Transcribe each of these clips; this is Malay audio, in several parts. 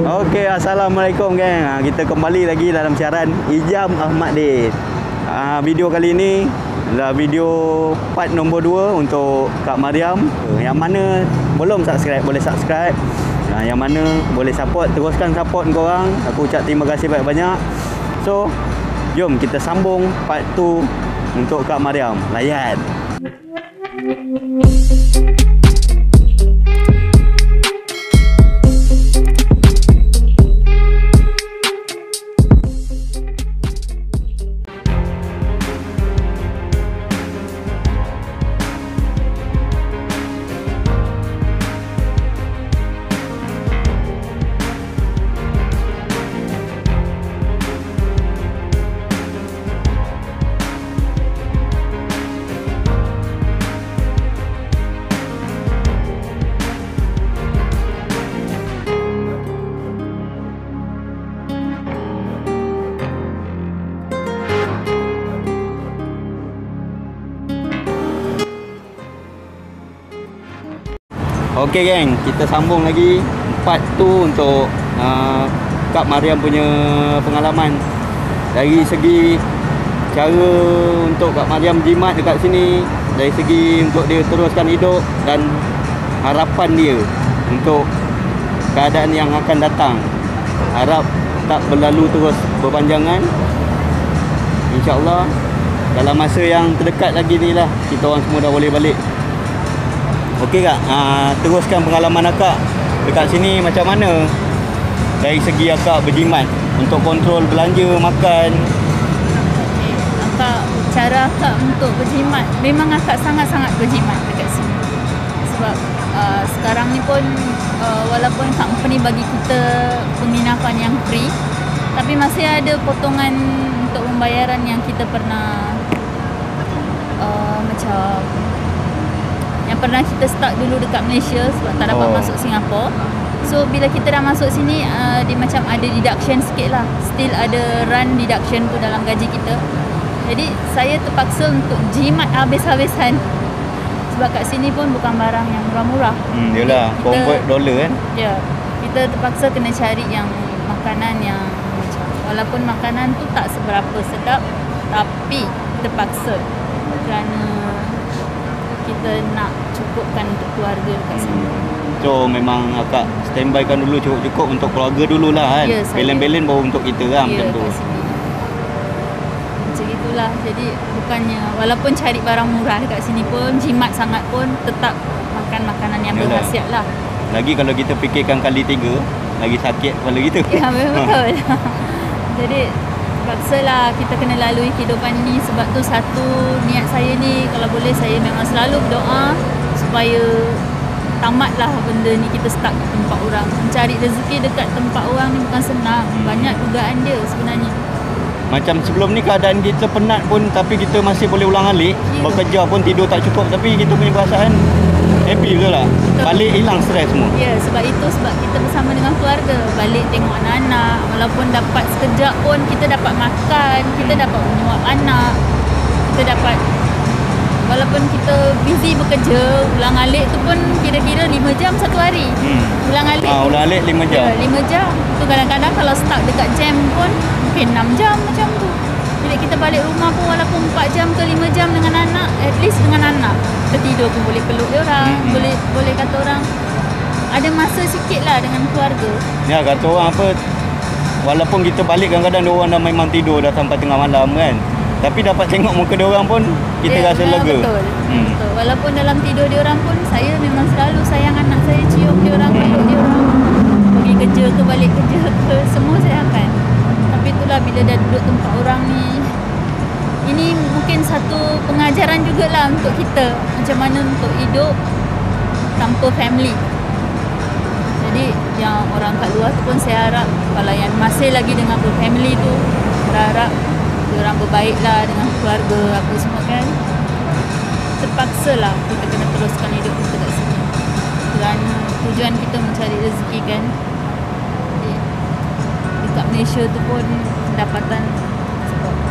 Okey, Assalamualaikum geng. Kita kembali lagi dalam siaran Ijam Ahmad Din. Video kali ini adalah video part nombor 2 untuk Kak Mariam. Yang mana belum subscribe boleh subscribe. Yang mana boleh support, teruskan support korang. Aku ucap terima kasih banyak-banyak. So, jom kita sambung part 2 untuk Kak Mariam. Layan. Okey geng, kita sambung lagi part 2 untuk Kak Mariam punya pengalaman. Dari segi cara untuk Kak Mariam jimat dekat sini, dari segi untuk dia teruskan hidup dan harapan dia untuk keadaan yang akan datang. Harap tak berlalu terus berpanjangan. InsyaAllah dalam masa yang terdekat lagi ni lah kita orang semua dah boleh balik. Okey Kak, teruskan pengalaman akak dekat sini macam mana? Dari segi akak berjimat untuk kontrol belanja, makan. Okay. Cara akak untuk berjimat, memang akak sangat-sangat berjimat dekat sini. Sebab sekarang ni pun walaupun company bagi kita penginapan yang free, tapi masih ada potongan untuk pembayaran yang kita pernah macam yang pernah kita start dulu dekat Malaysia sebab tak dapat masuk Singapura. So bila kita dah masuk sini, dia macam ada deduction sikit lah. Still ada run deduction tu dalam gaji kita. Jadi saya terpaksa untuk jimat habis-habisan. Sebab kat sini pun bukan barang yang murah-murah. Yelah, convert dollar kan. Ya, kita terpaksa kena cari yang makanan yang macam, walaupun makanan tu tak seberapa sedap, tapi terpaksa kerana kita nak cukupkan untuk keluarga kat sini. So memang akak standbykan dulu cukup-cukup untuk keluarga dululah kan. Ya, belen-belen baru untuk kita kan, ya, macam tu. Kat sini. Macam itulah. Jadi bukannya walaupun cari barang murah dekat sini pun, jimat sangat pun, tetap makan makanan yang berkhasiat lah. Lagi kalau kita fikirkan kali 3, lagi sakit kepala kita. Ya, betul. Jadi paksalah kita kena lalui kehidupan ni. Sebab tu satu niat saya ni, kalau boleh saya memang selalu berdoa supaya tamatlah benda ni. Kita start kat tempat orang. Mencari rezeki dekat tempat orang ni bukan senang. Banyak dugaan dia sebenarnya. Macam sebelum ni keadaan kita penat pun, tapi kita masih boleh ulang alik. Bekerja pun tidur tak cukup, tapi kita punya perasaan happy betul lah. Balik hilang stres semua. Ya, sebab itu sebab kita bersama dengan keluarga. Balik tengok anak-anak, walaupun dapat sekejap pun kita dapat makan, kita dapat menyuap anak, kita dapat, walaupun kita busy bekerja, ulang alik tu pun kira-kira 5 jam satu hari. Ulang alik ulang alik 5 jam. Ya, 5 jam. Tu kadang-kadang kalau stuck dekat jam pun mungkin 6 jam macam tu. Jadi kita balik rumah pun walaupun 4 jam ke 5 jam dengan anak, at least dengan anak kita tidur pun boleh peluk dia orang, boleh kata orang ada masa sikit lah dengan keluarga. Ya, kata orang apa, walaupun kita balik kadang-kadang dia orang dah memang tidur dah sampai tengah malam kan, tapi dapat tengok muka dia orang pun kita rasa lega. Betul. Betul. Walaupun dalam tidur dia orang pun saya memang selalu sayang anak saya, cium dia orang, peluk dia orang. Pergi kerja ke, balik kerja ke, semua saya akan. Tapi itulah bila dah duduk tempat orang ni, ini mungkin satu pengajaran jugalah untuk kita macam mana untuk hidup tanpa family. Jadi yang orang kat luar tu pun saya harap kalau yang masih lagi dengan family tu, berharap diorang berbaiklah dengan keluarga apa semua kan. Terpaksalah kita kena teruskan hidup kita kat sini kerana tujuan kita mencari rezeki kan. Jadi dekat Malaysia tu pun pendapatan,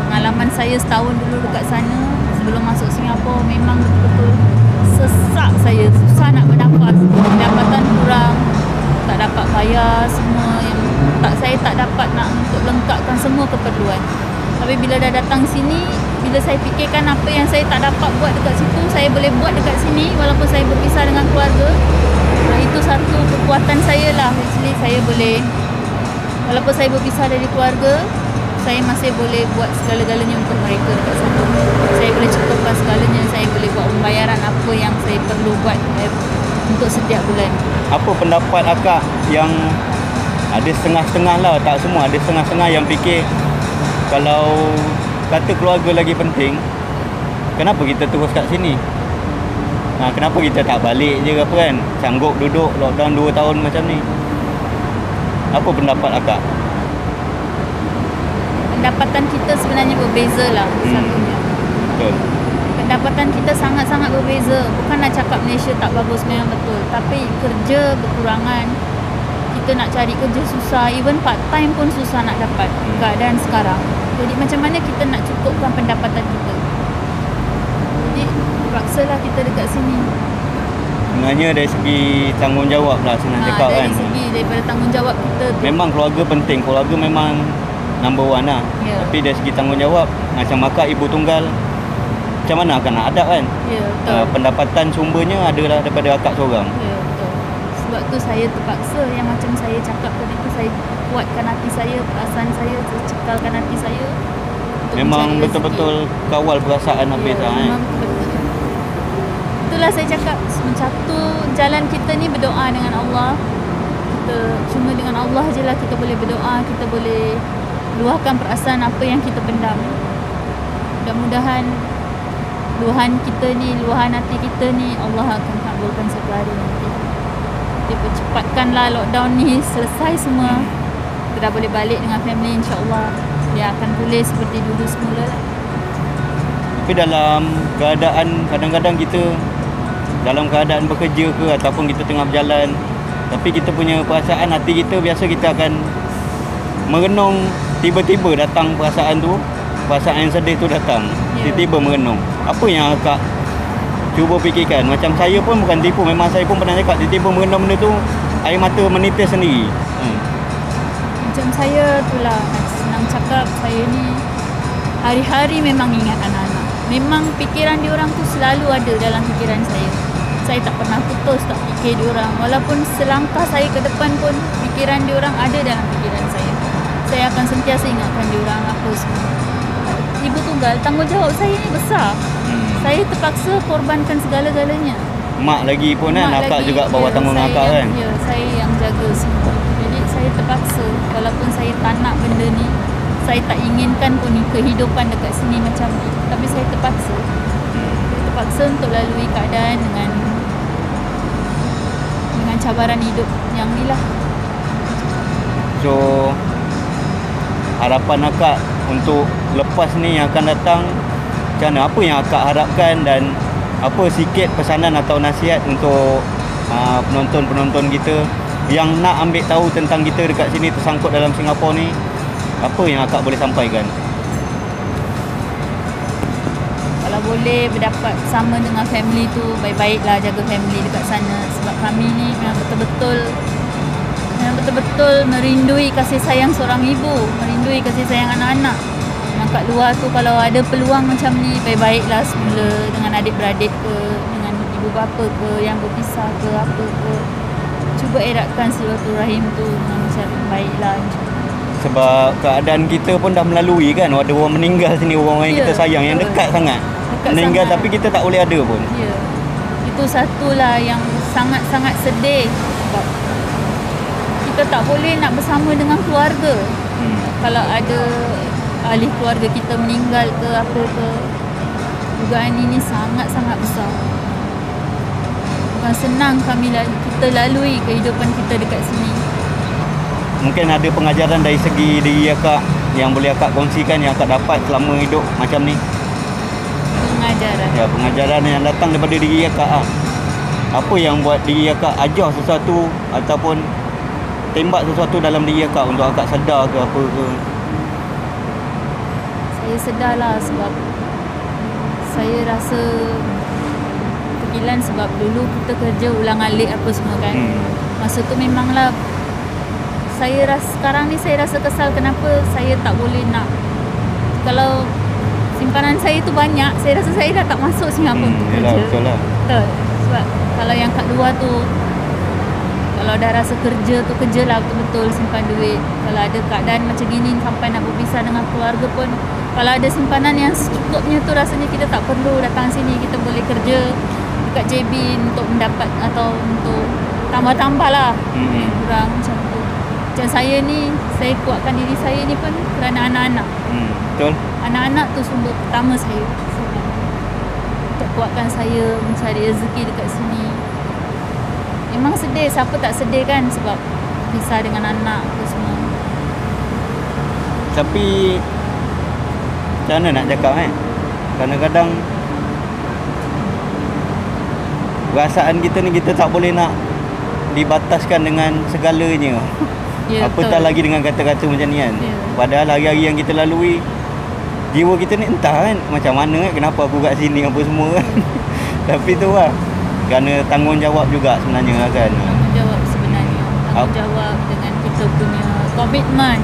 pengalaman saya setahun dulu dekat sana sebelum masuk Singapura memang betul-betul sesak saya, susah nak bernafas, pendapatan kurang, tak dapat bayar semua yang saya tak dapat nak untuk lengkapkan semua keperluan. Tapi bila dah datang sini, bila saya fikirkan apa yang saya tak dapat buat dekat situ, saya boleh buat dekat sini walaupun saya berpisah dengan keluarga. Itu satu kekuatan saya lah. Actually saya boleh, walaupun saya berpisah dari keluarga, saya masih boleh buat segala-galanya untuk mereka dekat sana. Saya boleh cukupkan segalanya, saya boleh buat pembayaran apa yang saya perlu buat untuk setiap bulan. Apa pendapat akak yang ada setengah-setengah lah, tak semua, ada setengah-setengah yang fikir kalau kata keluarga lagi penting, kenapa kita terus kat sini? Kenapa kita tak balik je ke apa kan? Sanggup duduk lockdown 2 tahun macam ni. Apa pendapat akak? Pendapatan kita sebenarnya berbeza lah satunya. Betul. Pendapatan kita sangat-sangat berbeza. Bukan nak cakap Malaysia tak bagus, memang betul. Tapi kerja berkurangan. Kita nak cari kerja susah. Even part time pun susah nak dapat keadaan sekarang. Jadi macam mana kita nak cukupkan pendapatan kita? Jadi paksalah kita dekat sini. Sebenarnya dari segi tanggungjawab lah senang cakap kan. Dari segi daripada tanggungjawab kita tu. Memang keluarga penting. Keluarga memang number one lah. Tapi dari segi tanggungjawab, macam akak ibu tunggal, macam mana akan nak hadap kan? Betul. Pendapatan sumbernya adalah daripada akak seorang. Betul. Sebab tu saya terpaksa, yang macam saya cakap tadi tu, saya kuatkan hati saya, perasaan saya, cekalkan hati saya. Memang betul-betul kawal perasaan habis lah kan? Memang betul. Itulah saya cakap, satu jalan kita ni berdoa dengan Allah. Kita cuma dengan Allah je lah kita boleh berdoa, kita boleh luahkan perasaan apa yang kita pendam. Mudah-mudahan luahan kita ni, luahan hati kita ni, Allah akan kabulkan satu hari nanti. Dia percepatkanlah lockdown ni selesai semua. Kita dah boleh balik dengan family, insyaAllah. Dia akan pulih seperti dulu semula lah. Tapi dalam keadaan, kadang-kadang kita dalam keadaan bekerja ke ataupun kita tengah berjalan, tapi kita punya perasaan hati kita, biasa kita akan merenung. Tiba-tiba datang perasaan tu, perasaan yang sedih tu datang. Tiba-tiba merenung. Apa yang akak cuba fikirkan? Macam saya pun bukan tipu, memang saya pun pernah cakap, tiba-tiba merenung benda tu, air mata menitis sendiri. Macam saya tu lah, senang cakap, saya ni hari-hari memang ingat anak-anak. Memang fikiran diorang tu selalu ada dalam fikiran saya. Saya tak pernah putus tak fikir diorang. Walaupun selangkah saya ke depan pun, fikiran diorang ada dalam fikiran saya. Saya akan sentiasa ingatkan diorang apa semua. Ibu tunggal, tanggungjawab saya ni besar. Saya terpaksa korbankan segala-galanya. Mak lagi pun kan, akak juga bawa tanggung akak kan? Ya, saya yang jaga semua. Jadi saya terpaksa, walaupun saya tak nak benda ni, saya tak inginkan pun ni kehidupan dekat sini macam ni, tapi saya terpaksa. Saya terpaksa untuk lalui keadaan dengan cabaran hidup yang ni lah. So harapan akak untuk lepas ni yang akan datang, macam mana? Apa yang akak harapkan dan apa sikit pesanan atau nasihat untuk penonton-penonton kita yang nak ambil tahu tentang kita dekat sini, tersangkut dalam Singapura ni? Apa yang akak boleh sampaikan? Kalau boleh berdapat sama dengan family tu, baik-baiklah jaga family dekat sana. Sebab kami ni memang betul-betul merindui kasih sayang seorang ibu, merindui kasih sayang anak-anak. Memang kat luar tu kalau ada peluang macam ni, baik-baiklah semula dengan adik-beradik ke, dengan ibu bapa ke yang berpisah ke, apa ke. Cuba eratkan silaturahim tu dengan cara baiklah. Sebab keadaan kita pun dah melalui kan, ada orang meninggal sini, orang yang kita sayang, yang dekat sangat meninggal sangat. Tapi kita tak boleh ada pun. Ya. Itu satulah yang sangat-sangat sedih. Sebab kita tak boleh nak bersama dengan keluarga. Kalau ada ahli keluarga kita meninggal ke apa ke, dugaan ini sangat-sangat besar. Bukan senang kita lalui kehidupan kita dekat sini. Mungkin ada pengajaran dari segi diri akak yang boleh akak kongsikan, yang akak dapat selama hidup macam ni? Pengajaran? Ya, pengajaran yang datang daripada diri akak. Apa yang buat diri akak ajar sesuatu ataupun tembak sesuatu dalam diri akak untuk akak sedar ke apa ke? Saya sedarlah sebab saya rasa terkilan sebab dulu kita kerja ulang alik apa semua kan. Masa tu memanglah sekarang ni saya rasa kesal kenapa saya tak boleh nak. Kalau simpanan saya tu banyak, saya rasa saya dah tak masuk Singapura untuk kerja. Betul lah. Betul. Sebab kalau yang kat luar tu, kalau dah rasa kerja tu kerjalah betul-betul, simpan duit. Kalau ada keadaan macam gini sampai nak berpisah dengan keluarga pun, kalau ada simpanan yang secukupnya tu, rasanya kita tak perlu datang sini. Kita boleh kerja dekat JB untuk mendapat atau untuk tambah-tambah lah. Kurang macam tu. Macam saya ni, saya kuatkan diri saya ni pun kerana anak-anak. Betul. Anak-anak tu sumber pertama saya sebenarnya. Untuk kuatkan saya mencari rezeki dekat sini. Memang sedih, siapa tak sedih kan sebab pisah dengan anak tu semua. Tapi macam mana nak cakap kadang-kadang perasaan kita ni kita tak boleh nak dibataskan dengan segalanya. Ya, Apatah betul. lagi dengan kata-kata macam ni kan. Ya. Padahal hari-hari yang kita lalui, jiwa kita ni entah kan macam mana kenapa aku kat sini apa semua kan. Tapi tu lah, kerana tanggungjawab juga sebenarnya kan. Tanggungjawab sebenarnya. Tanggungjawab dengan kita punya komitmen.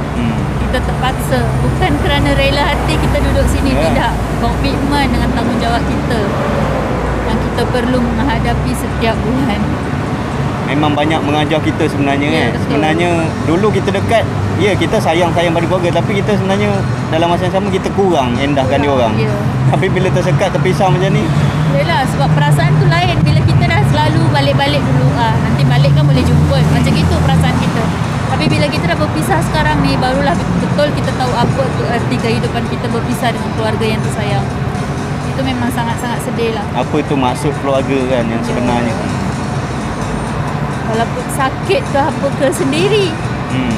Kita terpaksa. Bukan kerana rela hati kita duduk sini. Ya. Tidak. Komitmen dengan tanggungjawab kita yang kita perlu menghadapi setiap bulan. Memang banyak mengajar kita sebenarnya Ya, kan. betul. Sebenarnya dulu kita dekat, ya kita sayang pada keluarga, tapi kita sebenarnya dalam masa yang sama kita kurang endahkan dia orang. Ya. Tapi bila tersekat, terpisah macam ni, Yelah, sebab perasaan tu lain. Bila kita dah selalu balik-balik dulu, nanti balik kan boleh jumpa. Macam gitu perasaan kita. Tapi bila kita dah berpisah sekarang ni, barulah betul kita tahu apa tu arti kehidupan kita berpisah dengan keluarga yang tersayang. Itu memang sangat-sangat sedih lah. apa tu maksud keluarga kan yang sebenarnya. Walaupun sakit ke apa ke sendiri.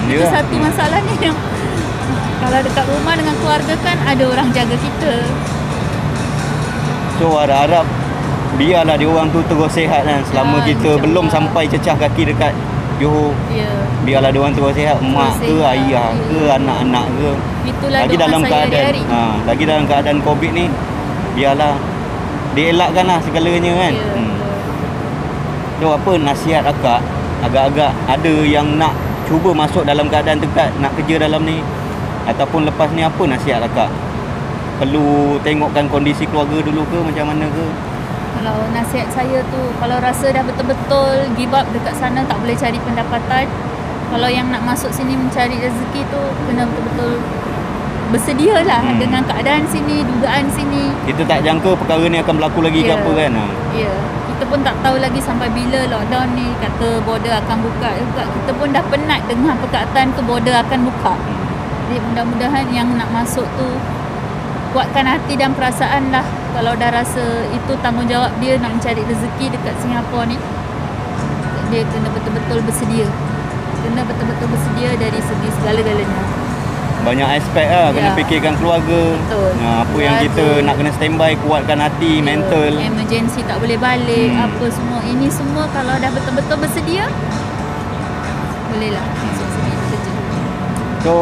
Itu Ya. satu masalahnya yang kalau dekat rumah dengan keluarga kan ada orang jaga kita. So harap-harap biarlah dia orang tu terus sihat kan. Selama kita insyaAllah. belum sampai cecah kaki dekat Johor, Ya. biarlah dia orang terus sihat, mak ke sihat, ayah ya. ke anak-anak ke. Itulah Lagi doa dalam saya keadaan hari-hari. lagi dalam keadaan Covid ni, biarlah dielakkanlah segalanya kan. Ya, betul. So apa nasihat akak, agak-agak ada yang nak cuba masuk dalam keadaan dekat nak kerja dalam ni, ataupun lepas ni apa nasihat akak? Perlu tengokkan kondisi keluarga dulu ke macam mana ke? Kalau nasihat saya tu, kalau rasa dah betul-betul give up dekat sana, tak boleh cari pendapatan, kalau yang nak masuk sini mencari rezeki tu, kena betul-betul bersedialah dengan keadaan sini, dugaan sini. Kita tak jangka perkara ni akan berlaku lagi ke Ya. apa kan. Ya, kita pun tak tahu lagi sampai bila lockdown ni, kata border akan buka juga. Kita pun dah penat dengan perkataan tu border akan buka. Jadi mudah-mudahan yang nak masuk tu kuatkan hati dan perasaan lah. Kalau dah rasa itu tanggungjawab dia nak mencari rezeki dekat Singapura ni, dia kena betul-betul bersedia. Kena betul-betul bersedia dari segi segala-galanya. Banyak aspek lah, kena Ya. fikirkan keluarga. Betul. Apa yang kita Keluarga. nak kena standby, kuatkan hati, mental. Emergency tak boleh balik, apa semua. Ini semua kalau dah betul-betul bersedia, bolehlah masuk sini kerja. So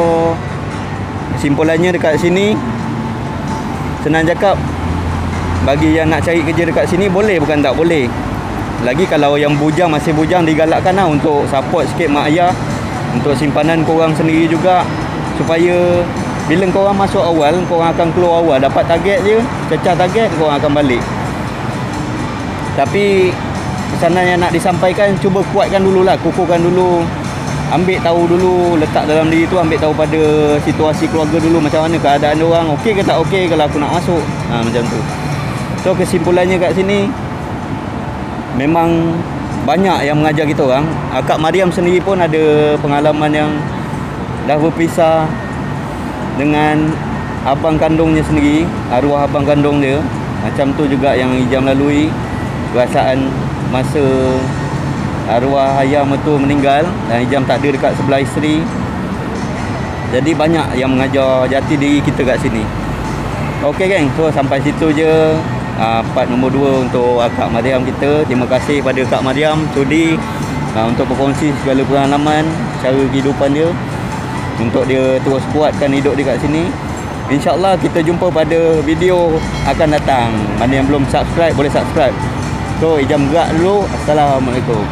kesimpulannya dekat sini, senang cakap, bagi yang nak cari kerja dekat sini boleh, bukan tak boleh. Lagi kalau yang bujang, masih bujang, digalakkan lah untuk support sikit mak ayah, untuk simpanan korang sendiri juga, supaya bila korang masuk awal, korang akan keluar awal, dapat target je, cecah target, korang akan balik. Tapi pesanan yang nak disampaikan, cuba kuatkan dululah, kukuhkan dulu, ambil tahu dulu, letak dalam diri tu, ambil tahu pada situasi keluarga dulu, macam mana keadaan dia orang, okey ke tak okey kalau aku nak masuk, macam tu. So kesimpulannya kat sini, memang banyak yang mengajar kita orang. Kak Mariam sendiri pun ada pengalaman yang dah berpisah dengan abang kandungnya sendiri, arwah abang kandung dia. Macam tu juga yang Ijam lalui, perasaan masa arwah ayah mertua meninggal dan Ijam tak ada dekat sebelah isteri. Jadi banyak yang mengajar jati diri kita kat sini. Okey geng, so sampai situ je part nombor 2 untuk Kak Mariam kita. Terima kasih pada Kak Mariam sudi untuk berkongsi segala pengalaman, cara kehidupan dia, untuk dia terus kuatkan hidup dia kat sini. InsyaAllah kita jumpa pada video akan datang. Mana yang belum subscribe boleh subscribe. So Ijam gerak dulu. Assalamualaikum.